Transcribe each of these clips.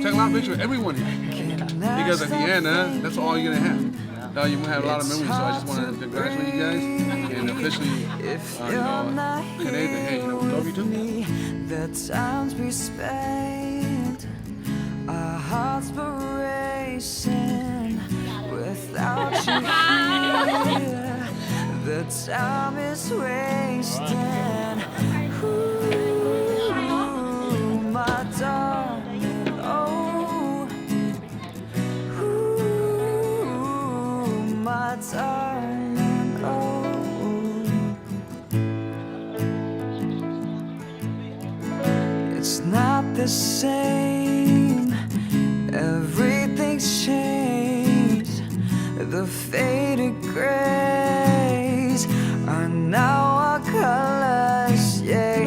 take a lot of pictures with everyone here. Because at the end, that's all you're gonna have. You will have a lot of memories, so I just want to congratulate you guys and officially, connect that, hey, we love you too. The times we spent, our hearts were racing without you here. The time is wasting. Ooh, my darling, oh. Ooh, my darling, oh. It's not the same, everything's changed. The faded grays are now our colors, yeah.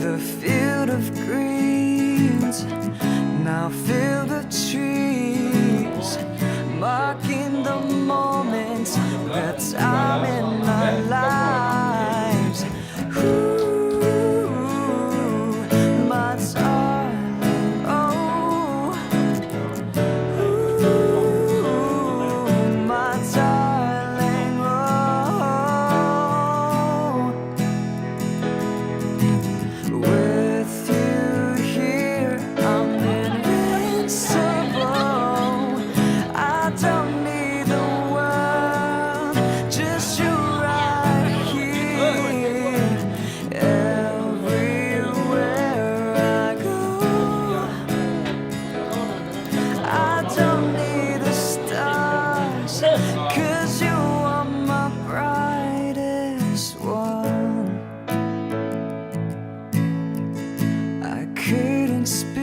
The field of greens now filled with trees, marking the moments, the time in our lives. My darling, oh. My darling, oh. With you here, I'm invincible. I don't need the world, just you right here. Everywhere I go, I don't need the stars, 'cause you are my brightest one. I couldn't speak